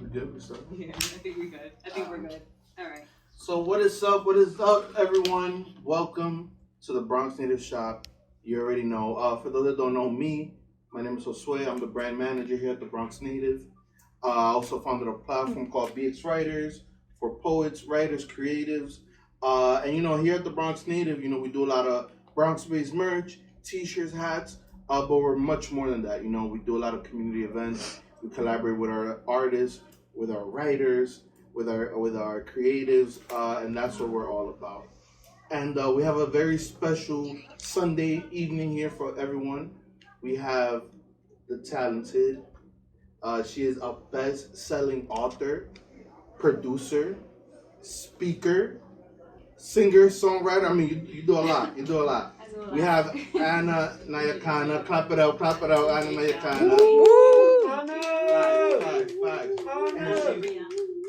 good. We start. Yeah, I think we're good. I think we're good. All right. So what is up? What is up, everyone? Welcome to the Bronx Native shop. You already know. For those that don't know me, my name is Josue. I'm the brand manager here at the Bronx Native. I also founded a platform called BX Writers for poets, writers, creatives. And here at the Bronx Native, we do a lot of Bronx-based merch, t-shirts, hats, but we're much more than that. We do a lot of community events. We collaborate with our artists, with our writers, with our creatives, and that's what we're all about. And we have a very special Sunday evening here for everyone. We have the talented. She is a best-selling author, producer, speaker, singer, songwriter. I mean, you do a lot. You do a lot. We have NYAKANA. Clap it out, Anna NYAKANA.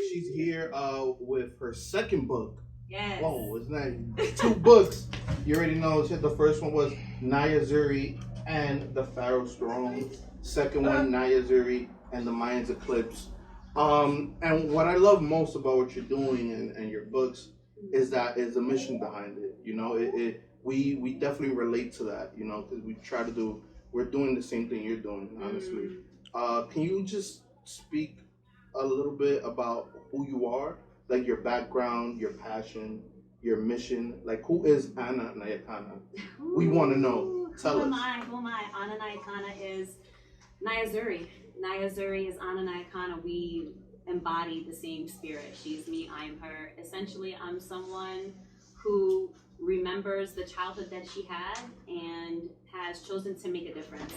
She's here with her second book. Yes. Whoa, it's not 2 books. You already know. The first one was NIYAH ZURI and the Pharaoh's Throne. Second one, NIYAH ZURI and the Mayan's Eclipse. And what I love most about what you're doing and your books is the mission behind it. We definitely relate to that, because we're doing the same thing you're doing, honestly. Can you just speak a little bit about who you are, like your background, your passion, your mission? Like, who is Anna NYAKANA? We want to know. Tell us. Who am I? Anna NYAKANA is NIYAH ZURI. NIYAH ZURI is Anna NYAKANA. We embody the same spirit. She's me, I'm her. Essentially, I'm someone who remembers the childhood that she had and has chosen to make a difference.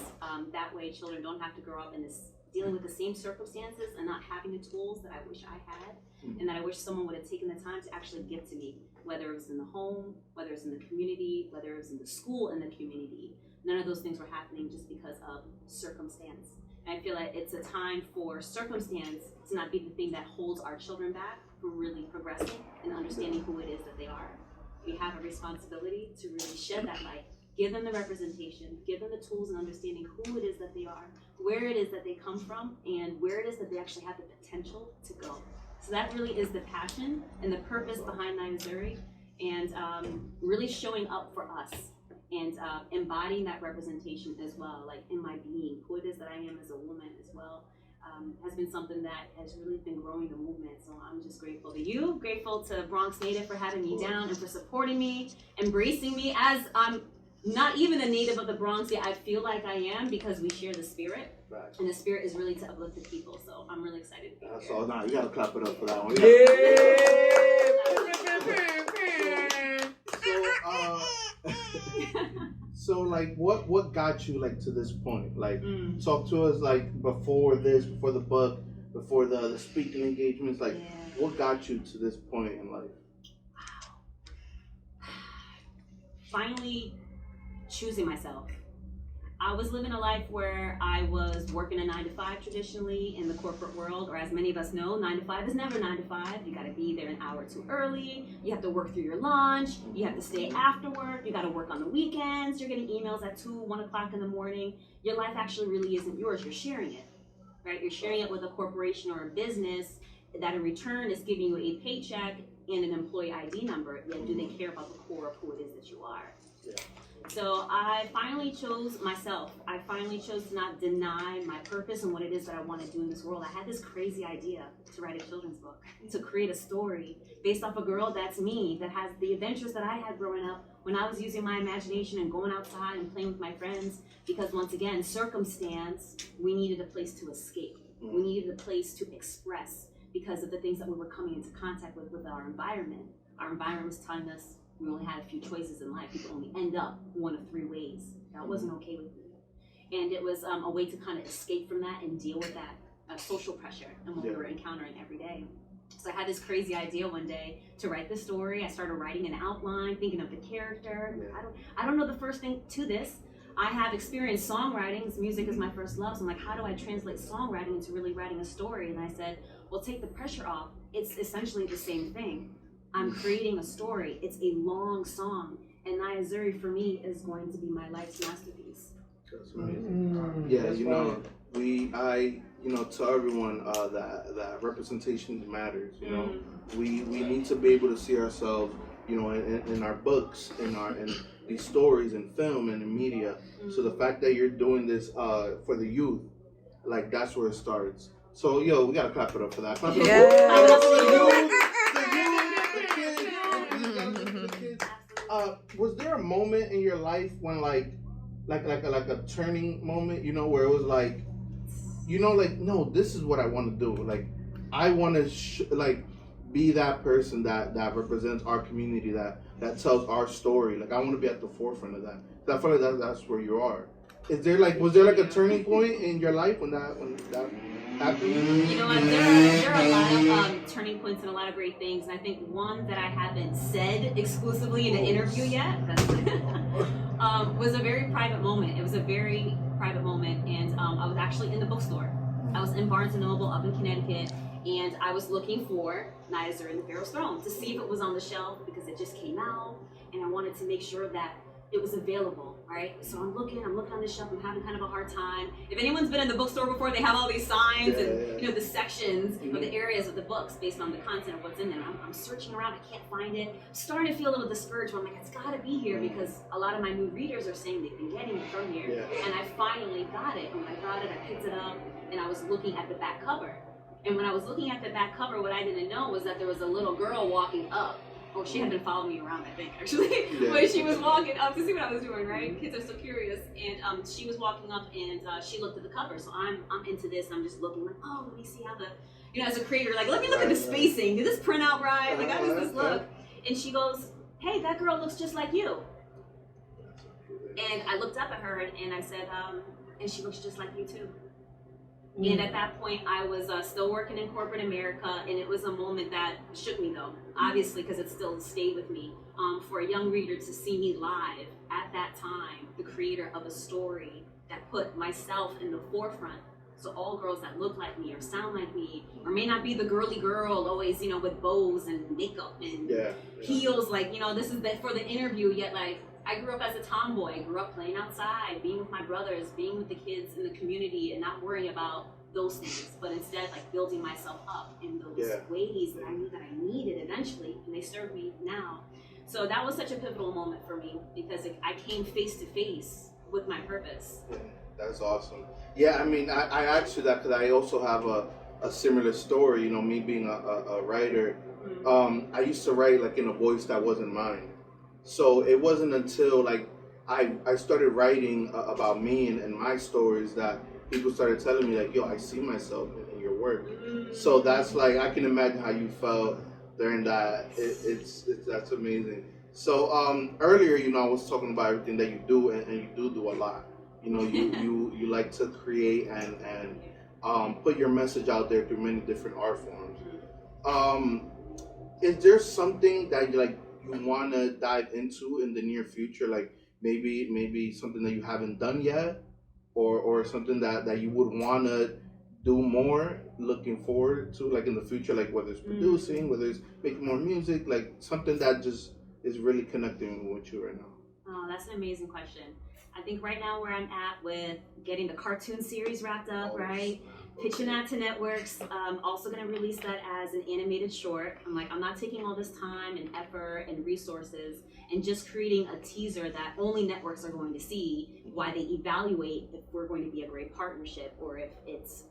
That way, children don't have to grow up dealing with the same circumstances and not having the tools that I wish I had, and that I wish someone would have taken the time to actually give to me, whether it was in the home, whether it was in the community, whether it was in the school and the community. None of those things were happening just because of circumstance. And I feel like it's a time for circumstance to not be the thing that holds our children back from really progressing and understanding who it is that they are. We have a responsibility to really shed that light, give them the representation, give them the tools and understanding who it is that they are, where it is that they come from, and where it is that they actually have the potential to go. So that really is the passion and the purpose behind NIYAH ZURI, and really showing up for us and embodying that representation as well, like in my being, who it is that I am as a woman as well, has been something that has really been growing the movement. So I'm just grateful to you, grateful to Bronx Native for having me down and for supporting me, embracing me as I'm not even a native of the Bronx yet. I feel like I am because we share the spirit, and the spirit is really to uplift the people. So I'm really excited to be here. That's all. Now you gotta clap it up for that one. Yeah. So like, what got you like to this point? Like, talk to us like before the book, before the speaking engagements. Like, what got you to this point in life? Finally choosing myself. I was living a life where I was working a 9-to-5 traditionally in the corporate world, or as many of us know, 9 to 5 is never 9 to 5. You got to be there an hour or two early. You have to work through your lunch. You have to stay after work. You got to work on the weekends. You're getting emails at 2, 1 o'clock in the morning. Your life actually really isn't yours. You're sharing it, right? You're sharing it with a corporation or a business that in return is giving you a paycheck and an employee ID number. Yet do they care about the core of who it is that you are? Yeah. So I finally chose myself. I finally chose to not deny my purpose and what it is that I want to do in this world. I had this crazy idea to write a children's book, to create a story based off a girl that's me, that has the adventures that I had growing up when I was using my imagination and going outside and playing with my friends. Because once again, circumstance, we needed a place to escape. We needed a place to express because of the things that we were coming into contact with our environment. Our environment was telling us we only had a few choices in life. You could only end up 1 of 3 ways. That wasn't okay with me. And it was a way to kind of escape from that and deal with that social pressure and what we were encountering every day. So I had this crazy idea one day to write the story. I started writing an outline, thinking of the character. I don't know the first thing to this. I have experienced songwriting. Music is my first love. So I'm like, how do I translate songwriting into really writing a story? And I said, well, take the pressure off. It's essentially the same thing. I'm creating a story. It's a long song. And NIYAH ZURI for me is going to be my life's masterpiece. That's amazing. Yeah, to everyone that representation matters. We need to be able to see ourselves, in our books, in these stories, in film, and in media. So the fact that you're doing this for the youth, like that's where it starts. So we gotta clap it up for that. Clap it up for the kids. Was there a moment in your life when like a turning moment, where it was like, no, this is what I want to do. Like, I want to be that person that represents our community, that tells our story. Like, I want to be at the forefront of that. So I feel like that's where you are. Was there a turning point in your life when that happened? You know what? There are a lot of turning points and a lot of great things. And I think one that I haven't said exclusively in an interview yet was a very private moment. It was a very private moment, and I was actually in the bookstore. I was in Barnes & Noble up in Connecticut, and I was looking for NYAH ZURI and the Pharaoh's Throne to see if it was on the shelf because it just came out, and I wanted to make sure that it was available, right? So I'm looking on the shelf, I'm having kind of a hard time. If anyone's been in the bookstore before, they have all these signs and the sections or the areas of the books based on the content of what's in them. I'm searching around, I can't find it. I'm starting to feel a little discouraged. I'm like, it's gotta be here because a lot of my new readers are saying they've been getting it from here. And I finally got it. And when I got it, I picked it up and I was looking at the back cover. And when I was looking at the back cover, what I didn't know was that there was a little girl walking up. Oh, she had been following me around, I think, actually. But she was walking up to see what I was doing, right? Kids are so curious. And she was walking up and she looked at the cover. So I'm into this. I'm just looking like, oh, let me see how as a creator, like, let me look at the spacing. Did this print out right? Like, how does this look? And she goes, hey, that girl looks just like you. And I looked up at her and I said, and she looks just like you too. And at that point, I was still working in corporate America, and it was a moment that shook me, though, obviously, because it still stayed with me. For a young reader to see me live at that time, the creator of a story that put myself in the forefront. So all girls that look like me or sound like me, or may not be the girly girl, always, with bows and makeup and heels, like, this is for the interview, yet, like, I grew up as a tomboy. I grew up playing outside, being with my brothers, being with the kids in the community, and not worrying about those things, but instead like building myself up in those ways that I knew that I needed eventually, and they serve me now. So that was such a pivotal moment for me because I came face to face with my purpose. Yeah, that's awesome. Yeah, I mean, I asked you that because I also have a similar story. Me being a writer, I used to write like in a voice that wasn't mine. So it wasn't until like I started writing about me and my stories that people started telling me like, yo, I see myself in your work. So that's like, I can imagine how you felt during that. It's that's amazing. So earlier, I was talking about everything that you do, and you do a lot. You like to create and put your message out there through many different art forms. Is there something that you want to dive into in the near future, like maybe something that you haven't done yet, or something that you would want to do more, looking forward to, like in the future, like whether it's producing, whether it's making more music, like something that just is really connecting with you right now? Oh, that's an amazing question. I think right now where I'm at with getting the cartoon series wrapped up, right? Pitching that to networks. Also going to release that as an animated short. I'm not taking all this time and effort and resources and just creating a teaser that only networks are going to see while they evaluate if we're going to be a great partnership or if it's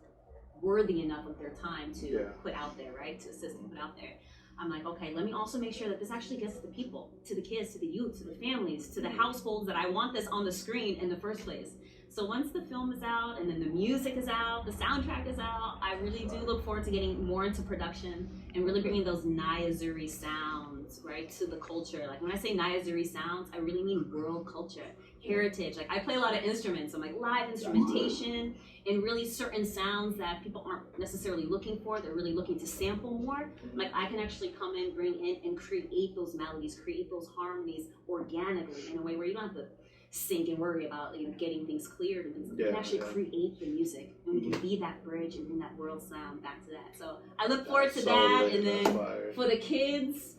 worthy enough of their time to put out there, right? To assist and put out there. I'm like, okay, let me also make sure that this actually gets to the people, to the kids, to the youth, to the families, to the households that I want this on the screen in the first place. So once the film is out and then the music is out, the soundtrack is out, I really do look forward to getting more into production and really bringing those NYAH ZURI sounds, right, to the culture. Like when I say NYAH ZURI sounds, I really mean world culture, heritage. Like I play a lot of instruments, so I'm like live instrumentation and really certain sounds that people aren't necessarily looking for. They're really looking to sample more. Like I can actually come in, bring in and create those melodies, create those harmonies organically in a way where you don't have to sing and worry about getting things cleared and things. We can actually create the music and we can be that bridge and bring that world sound back to that. So I look forward to that. And then for the kids,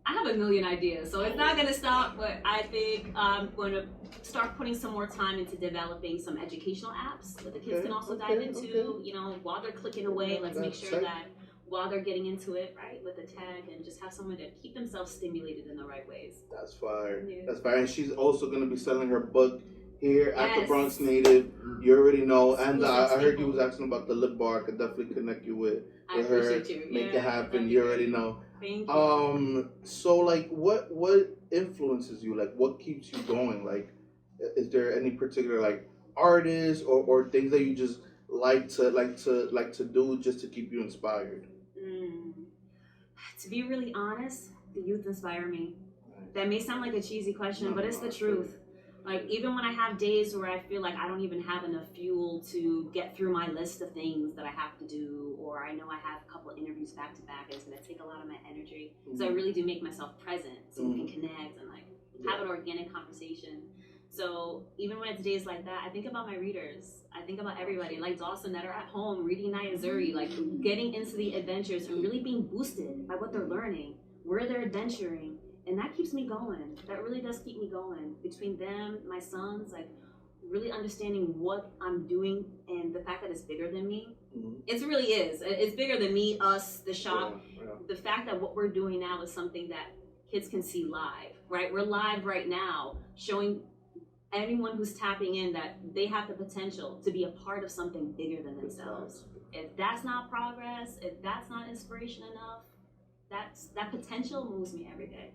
I have a million ideas, so it's not gonna stop. But I think I'm going to start putting some more time into developing some educational apps that the kids can also dive into. You know, while they're clicking away, let's make sure that while they're getting into it, right, with the tag, and just have someone to keep themselves stimulated in the right ways. That's fire. Yeah. That's fire. And she's also going to be selling her book here at the Bronx Native. You already know. And I heard you was asking about the lip bar. I could definitely connect you with I appreciate you. Make it happen. You already know. Thank you. So like, what influences you? Like, what keeps you going? Like, is there any particular like artists or things that you just like to do just to keep you inspired? To be really honest, the youth inspire me. That may sound like a cheesy question, but it's the truth. Like, even when I have days where I feel like I don't even have enough fuel to get through my list of things that I have to do, or I know I have a couple of interviews back to back and it's going to take a lot of my energy. So I really do make myself present so we can connect and like have an organic conversation. So even when it's days like that, I think about my readers. I think about everybody like Dawson that are at home reading NIYAH ZURI, like getting into the adventures and really being boosted by what they're learning, where they're adventuring. And that keeps me going. That really does keep me going. Between them, my sons, like really understanding what I'm doing and the fact that it's bigger than me. It really is. It's bigger than me, us, the shop. The fact that what we're doing now is something that kids can see live, right? We're live right now showing anyone who's tapping in that they have the potential to be a part of something bigger than themselves. If that's not progress, if that's not inspiration enough, that potential moves me every day.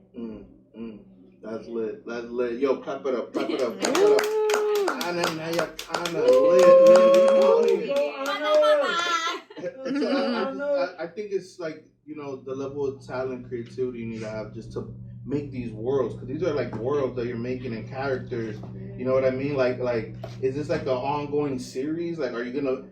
That's lit. That's lit. Yo, clap it up. Clap it up. Clap it up. NYAKANA lit. I think it's like, you know, the level of talent, creativity you need to have just to make these worlds, because these are like worlds that you're making and characters. You know what I mean? Like, is this like an ongoing series? Like, are you gonna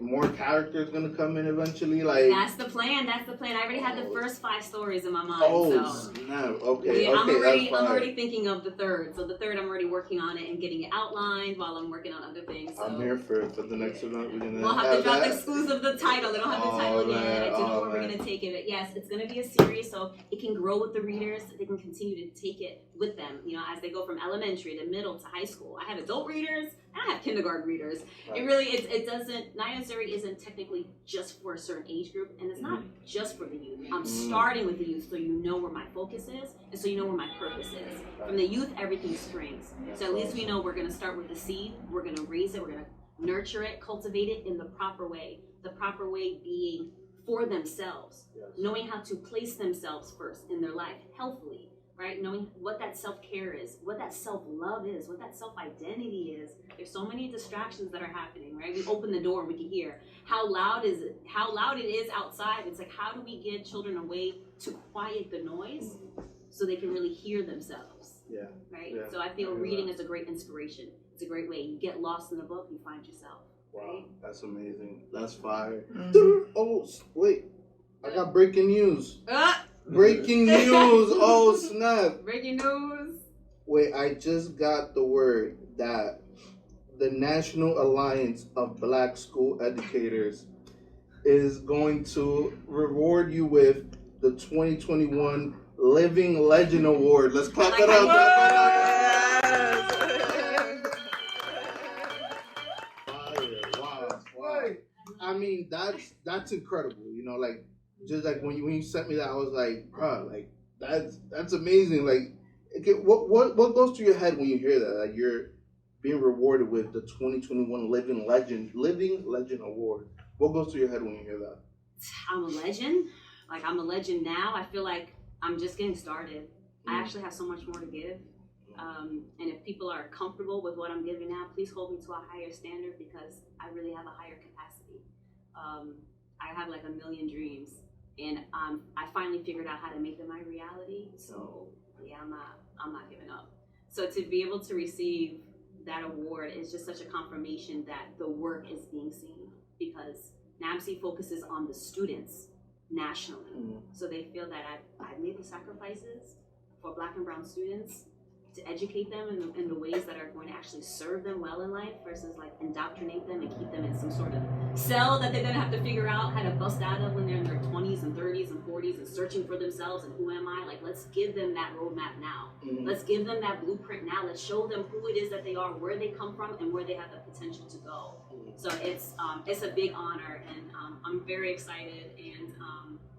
more characters gonna come in eventually? Like, that's the plan. That's the plan. I already had the first 5 stories in my mind. Oh, snap. Okay. Yeah, Okay, I'm already thinking of the third. So the third, I'm already working on it and getting it outlined while I'm working on other things. So. I'm here for the next event. We'll have to drop the exclusive the title. They don't have the title yet. I don't know where we're gonna take it. But yes, it's gonna be a series, so it can grow with the readers. They can continue to take it with them. You know, as they go from elementary to middle to high school. I have adult readers and I have kindergarten readers. It really it doesn't. NIYAH ZURI isn't technically just for a certain age group, and it's not just for the youth. I'm starting with the youth, so you know where my focus is, and so you know where my purpose is. From the youth, everything springs. So at least we know we're gonna start with the seed. We're gonna raise it. We're gonna nurture it, cultivate it in the proper way. The proper way being for themselves, knowing how to place themselves first in their life healthily. Right? Knowing what that self-care is, what that self-love is, what that self-identity is. There's so many distractions that are happening, right? We open the door and we can hear how loud is it, how loud it is outside. It's like, how do we get children a way to quiet the noise so they can really hear themselves? Right? So I feel reading is a great inspiration. It's a great way. You get lost in the book, you find yourself. Wow, right? That's amazing. That's fire. Oh, wait. I got breaking news. Breaking news! Oh, snap! Breaking news! Wait, I just got the word that the National Alliance of Black School Educators is going to reward you with the 2021 Living Legend Award. Let's clap it up. Wow. I mean, that's incredible. You know, like, just like when you sent me that, I was like, bro, like that's amazing. Like, okay, what goes through your head when you hear that? Like, you're being rewarded with the 2021 Living Legend Award. What goes through your head when you hear that? I'm a legend. Like, I'm a legend now. I feel like I'm just getting started. I actually have so much more to give. And if people are comfortable with what I'm giving now, please hold me to a higher standard, because I really have a higher capacity. I have like a million dreams. And I finally figured out how to make them my reality. So yeah, I'm not giving up. So to be able to receive that award is just such a confirmation that the work is being seen, because NABC focuses on the students nationally. So they feel that I've made the sacrifices for Black and brown students to educate them in the ways that are going to actually serve them well in life, versus like indoctrinate them and keep them in some sort of cell that they then have to figure out how to bust out of when they're in their 20s and 30s and 40s stories and searching for themselves and who am I, like let's give them that roadmap now. Let's give them that blueprint now. Let's show them who it is that they are, where they come from, and where they have the potential to go. So it's a big honor, and I'm very excited, and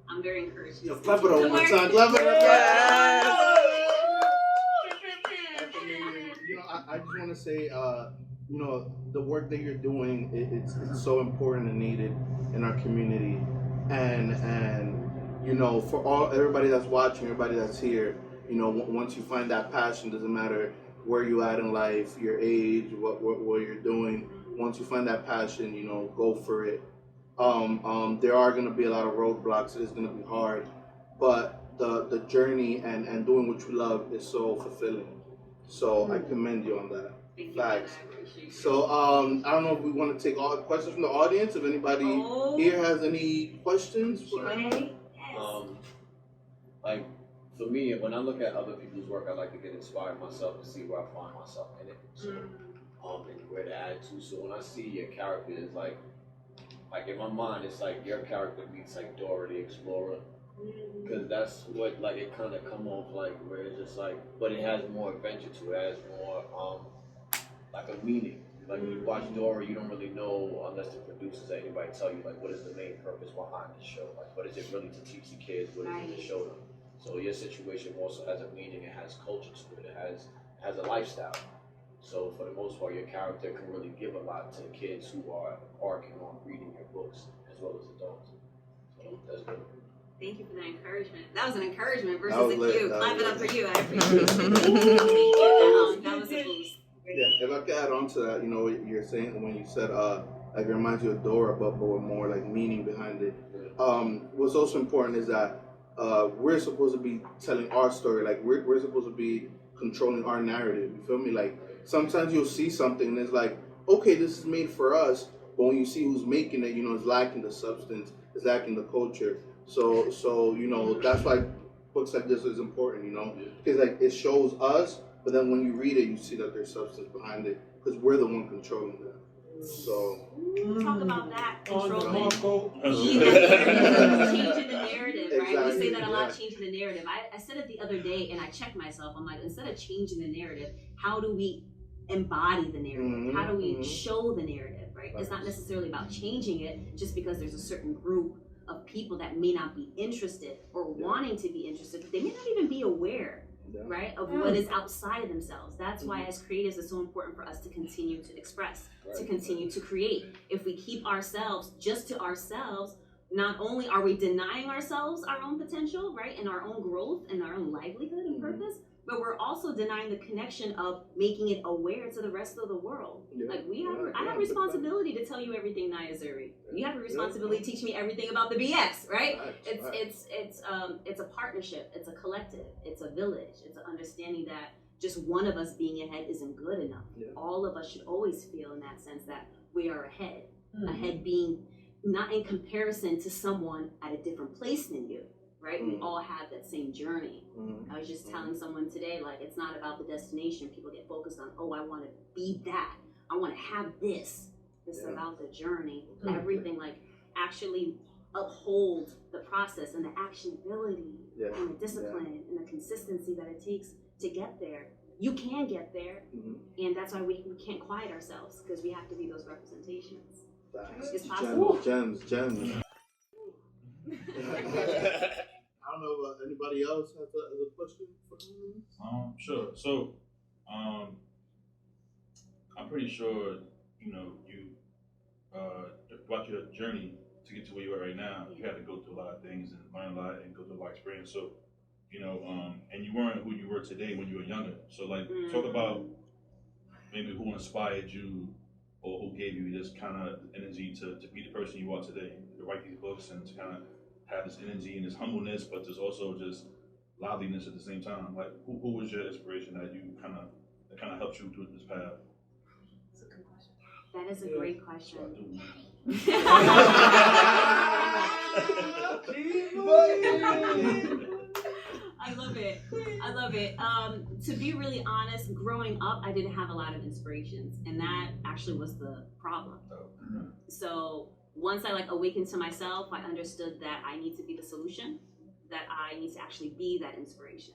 I'm very encouraged. Clap it one more time. Clap it up. I just want to say, the work that you're doing, it's so important and needed in our community, and for everybody that's watching, everybody that's here, once you find that passion, doesn't matter where you at in life, your age, what you're doing. Once you find that passion, go for it. There are going to be a lot of roadblocks. It's going to be hard, but the journey and doing what you love is so fulfilling. So I commend you on that. Facts. So I don't know if we want to take all the questions from the audience. If anybody here has any questions for me. Like for me, when I look at other people's work, I like to get inspired myself to see where I find myself in it. So, and where to add to. So when I see your character, it's like in my mind, it's like your character meets like Dora the Explorer. Because that's what it kind of come off like, where it's just like, but it has more adventure to it. It has more like a meaning. Like when you watch Dora, you don't really know unless the producers or anybody tell you like what is the main purpose behind the show. Like what is it really to teach the kids? What is it to show them? So your situation also has a meaning. It has culture to it. It has a lifestyle. So for the most part, your character can really give a lot to the kids who are embarking on reading your books as well as adults. So that's good. Thank you for that encouragement. That was an encouragement versus a cue. Clap it up for you. I appreciate it. That was a boost. Yeah, if I could add on to that, what you're saying when you said it reminds you of Dora, but with more like meaning behind it. What's also important is that we're supposed to be telling our story. Like we're supposed to be controlling our narrative. You feel me? Like sometimes you'll see something and it's like, okay, this is made for us, but when you see who's making it, it's lacking the substance, it's lacking the culture. So that's why books like this is important, because it shows us, but then when you read it, you see that there's substance behind it, because we're the one controlling that. So talk about that controlling. Yeah. Changing the narrative, right? Exactly. We say that a lot, changing the narrative. I said it the other day, and I checked myself. I'm like, instead of changing the narrative, how do we embody the narrative? How do we show the narrative, right? It's not necessarily about changing it just because there's a certain group of people that may not be interested or wanting to be interested. They may not even be aware, right, of what is outside of themselves. That's why as creatives it's so important for us to continue to express, to continue to create. If we keep ourselves just to ourselves, not only are we denying ourselves our own potential, right, and our own growth and our own livelihood and purpose, but we're also denying the connection of making it aware to the rest of the world. Like I have responsibility to tell you everything, NYAH ZURI. You have a responsibility to teach me everything about the BX, right? It's a partnership, it's a collective, it's a village, it's an understanding that just one of us being ahead isn't good enough. All of us should always feel in that sense that we are ahead. Ahead being not in comparison to someone at a different place than you. Right? We all have that same journey. I was just telling someone today, like, it's not about the destination. People get focused on, I want to be that. I want to have this. It's about the journey. Everything, like, actually uphold the process and the actionability and the discipline and the consistency that it takes to get there. You can get there. And that's why we can't quiet ourselves, because we have to be those representations. It's possible. Gems. I don't know if anybody else has a question for me. Sure. So, I'm pretty sure you throughout your journey to get to where you are right now, you had to go through a lot of things and learn a lot and go through a lot of experience. So, and you weren't who you were today when you were younger. So, like, talk about maybe who inspired you or who gave you this kind of energy to be the person you are today, to write these books and to kind of have this energy and this humbleness, but there's also just liveliness at the same time. Like, who was your inspiration that kind of helped you through this path? That's a good question. That is a great question. I love it. To be really honest, growing up, I didn't have a lot of inspirations, and that actually was the problem. So once I awakened to myself, I understood that I need to be the solution, that I need to actually be that inspiration.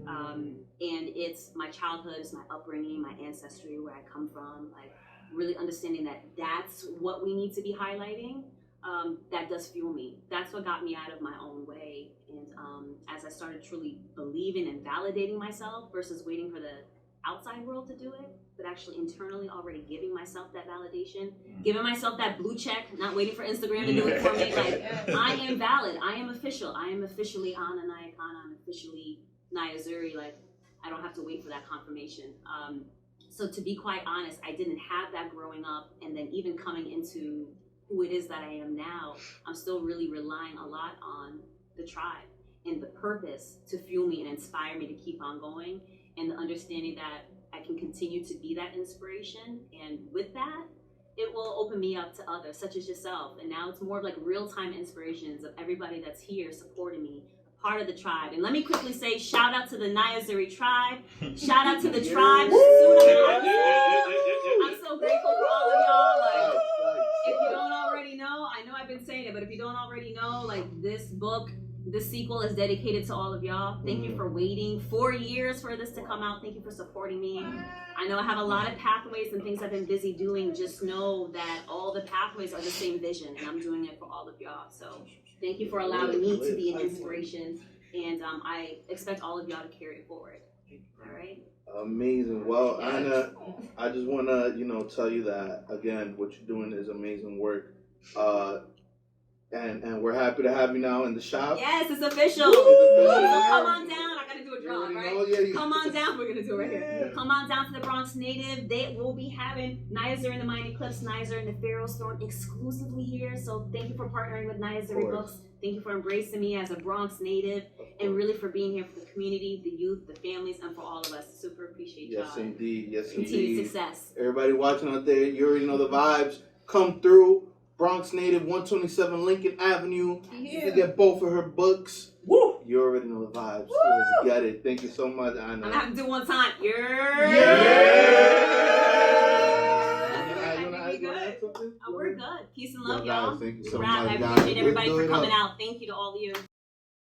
And it's my childhood, it's my upbringing, my ancestry, where I come from, like really understanding that that's what we need to be highlighting. That does fuel me. That's what got me out of my own way. And as I started truly believing and validating myself versus waiting for the outside world to do it, but actually internally already giving myself that validation, giving myself that blue check, not waiting for Instagram to do it for me. Like, I am valid. I am official. I am officially Ana NYAKANA. I'm officially NIYAH ZURI. Like, I don't have to wait for that confirmation. So to be quite honest, I didn't have that growing up, and then even coming into who it is that I am now, I'm still really relying a lot on the tribe and the purpose to fuel me and inspire me to keep on going, and the understanding that I can continue to be that inspiration. And with that, it will open me up to others, such as yourself. And now it's more of like real-time inspirations of everybody that's here supporting me, part of the tribe. And let me quickly say, shout out to the NIYAH ZURI tribe. Shout out to the tribe. I'm so grateful for all of y'all. Like, if you don't already know, I know I've been saying it, but if you don't already know, like, this book, this sequel is dedicated to all of y'all. Thank you for waiting 4 years for this to come out. Thank you for supporting me. I know I have a lot of pathways and things I've been busy doing. Just know that all the pathways are the same vision, and I'm doing it for all of y'all. So thank you for allowing me to be an inspiration, and I expect all of y'all to carry it forward. All right? Amazing. Well, Ana, I just want to, tell you that, again, what you're doing is amazing work. And we're happy to have you now in the shop. Yes, it's official. So come on down. I gotta do a draw, right? Yeah. Come on down. We're gonna do it right here. Yeah. Come on down to the Bronx Native. They will be having NIYAH ZURI and the Mayan Eclipse, NIYAH ZURI and the Pharaoh's Throne exclusively here. So thank you for partnering with NIYAH ZURI Books. Thank you for embracing me as a Bronx native, and really for being here for the community, the youth, the families, and for all of us. Super appreciate y'all. Yes, indeed. Yes, Continued success. Everybody watching out there, you already know the vibes. Come through. Bronx Native, 127 Lincoln Avenue. You can get both of her books. Woo! You already know the vibes. Let's get it. Thank you so much, Ana. I'm gonna have to do one time. We're good. Peace and love, y'all. Thank you so I much, appreciate everybody for coming out. Thank you to all of you.